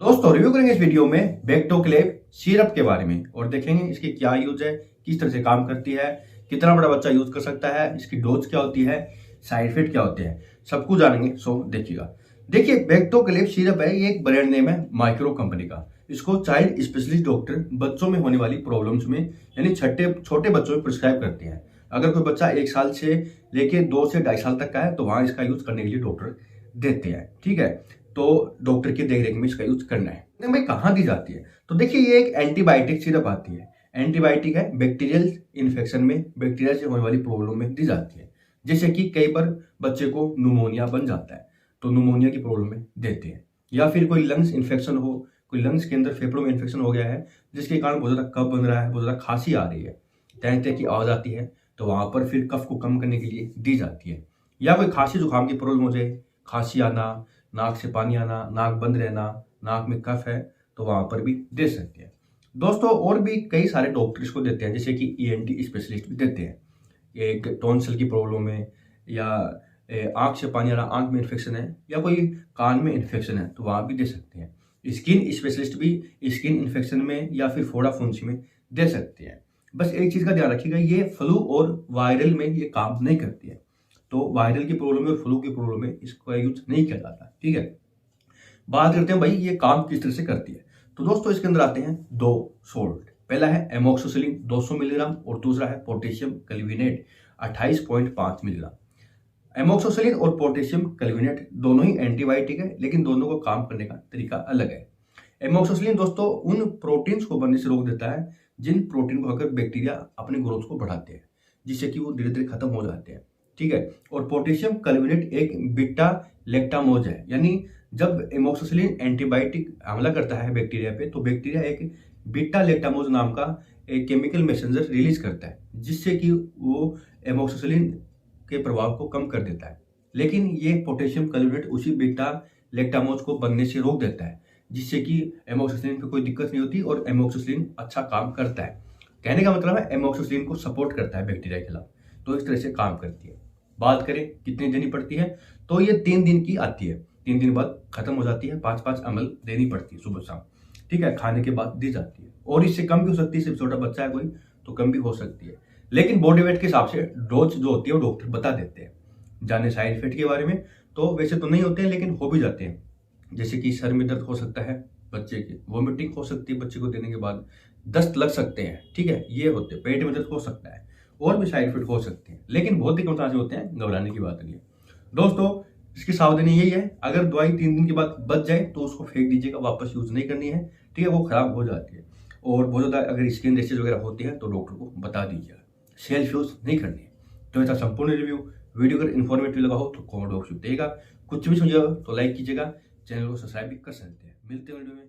दोस्तों रिव्यू करेंगे इस वीडियो में बेक्टोक्लेव सिरप के बारे में और देखेंगे इसकी क्या यूज है, किस तरह से काम करती है, कितना बड़ा बच्चा यूज कर सकता है, इसकी डोज क्या होती है, साइड इफेक्ट क्या होते हैं, सब कुछ जानेंगे। सो देखिएगा। देखिए बेक्टोक्लेव सिरप है, ये एक ब्रांड नेम है माइक्रो कंपनी का। इसको चाइल्ड स्पेशलिस्ट डॉक्टर बच्चों में होने वाली प्रॉब्लम्स में यानी छोटे बच्चों में प्रिस्क्राइब करते हैं। अगर कोई बच्चा 1 साल से लेके 2 से 2.5 साल तक का है तो वहां इसका यूज करने के लिए डॉक्टर देते हैं। ठीक है, तो डॉक्टर की देखरेख में इसका यूज करना है। तो भाई कहाँ दी जाती है, तो देखिए ये एक एंटीबायोटिक सिरप आती है। एंटीबायोटिक है, बैक्टीरियल इन्फेक्शन में, बैक्टीरिया से होने वाली प्रॉब्लम में दी जाती है। जैसे कि कई बार बच्चे को न्यूमोनिया बन जाता है तो न्यूमोनिया की प्रॉब्लम में देते हैं, या फिर कोई लंग्स इन्फेक्शन हो, कोई लंग्स के अंदर फेफड़ों में इन्फेक्शन हो गया है जिसके कारण बहुत ज्यादा कफ बन रहा है, बहुत ज्यादा खांसी आ रही है, तह तह की आवाज आती है, तो वहां पर फिर कफ को कम करने के लिए दी जाती है। या कोई खांसी जुकाम की प्रॉब्लम हो जाए, खांसी आना, नाक से पानी आना, नाक बंद रहना, नाक में कफ है, तो वहां पर भी दे सकते हैं। दोस्तों और भी कई सारे डॉक्टर इसको देते हैं, जैसे कि ईएनटी स्पेशलिस्ट भी देते हैं। एक टॉन्सिल की प्रॉब्लम है, या आंख से पानी आ रहा, आंख में इन्फेक्शन है, या कोई कान में इन्फेक्शन है तो वहां भी दे सकते हैं। स्किन स्पेशलिस्ट भी स्किन इन्फेक्शन में या फिर फोड़ा फुंसी में दे सकते हैं। बस एक चीज का ध्यान रखिएगा, ये फ्लू और वायरल में ये काम नहीं करती है। तो वायरल की प्रॉब्लम में और फ्लू की प्रॉब्लम में इसका यूज नहीं किया जाता। ठीक है, बात करते हैं भाई ये काम किस तरह से करती है। तो दोस्तों इसके अंदर आते हैं 2 सोल्ट। पहला है एमोक्सिसिलिन 200 मिलीग्राम और दूसरा है पोटेशियम क्लविनेट 28.5 मिलीग्राम। एमोक्सिसिलिन और पोटेशियम क्लविनेट दोनों ही एंटीबायोटिक है, लेकिन दोनों को काम करने का तरीका अलग है। एमोक्सिसिलिन दोस्तों उन प्रोटीन्स को बनने से रोक देता है जिन प्रोटीन को अगर बैक्टीरिया अपने ग्रोथ को बढ़ाते हैं, जिससे कि वो धीरे धीरे खत्म हो जाते हैं। ठीक है, और पोटेशियम क्लविनेट एक बीटा लैक्टामोज है, यानी जब एमोक्सिसिलिन एंटीबायोटिक हमला करता है बैक्टीरिया पे तो बैक्टीरिया एक बीटा लैक्टामोज नाम का एक केमिकल मैसेंजर रिलीज करता है, जिससे कि वो एमोक्सिसिलिन के प्रभाव को कम कर देता है। लेकिन ये पोटेशियम क्लोराइड उसी बीटा लैक्टामोज को बनने से रोक देता है, जिससे कि एमोक्सिसिलिन को कोई दिक्कत नहीं होती और एमोक्सिसिलिन अच्छा काम करता है। कहने का मतलब है एमोक्सिसिलिन को सपोर्ट करता है बैक्टीरिया के खिलाफ, तो इस तरह से काम करती है। बात करें कितनी देनी पड़ती है, तो ये 3 दिन की आती है, 3 दिन बाद खत्म हो जाती है। 5-5 ml देनी पड़ती है सुबह शाम। ठीक है, खाने के बाद दी जाती है, और इससे कम भी हो सकती है, सिर्फ छोटा बच्चा है कोई तो कम भी हो सकती है। लेकिन बॉडी वेट के हिसाब से डोज जो होती है वो डॉक्टर बता देते हैं। जाने साइड इफेक्ट के बारे में, तो वैसे तो नहीं होते हैं लेकिन हो भी जाते हैं। जैसे कि सर में दर्द हो सकता है बच्चे के, वोमिटिंग हो सकती है बच्चे को देने के बाद, दस्त लग सकते हैं। ठीक है, ये होते हैं, पेट में दर्द हो सकता है, और भी साइड इफेक्ट हो सकते हैं, लेकिन बहुत ही कम तरह से होते हैं, घबराने की बात नहीं है। दोस्तों इसकी सावधानी यही है, अगर दवाई 3 दिन के बाद बच जाए तो उसको फेंक दीजिएगा, वापस यूज नहीं करनी है। ठीक है, वो खराब हो जाती है, और बहुत ज़्यादा अगर स्किन रैशेज वगैरह होती है तो डॉक्टर को बता दीजिएगा, सेल्फ यूज नहीं करनी है। तो ऐसा संपूर्ण रिव्यू वीडियो अगर इन्फॉर्मेटिव लगा हो तो कमेंट बॉक्स में देगा, कुछ भी समझिएगा तो लाइक कीजिएगा, चैनल को सब्सक्राइब भी कर सकते हैं। मिलते हैं वीडियो में।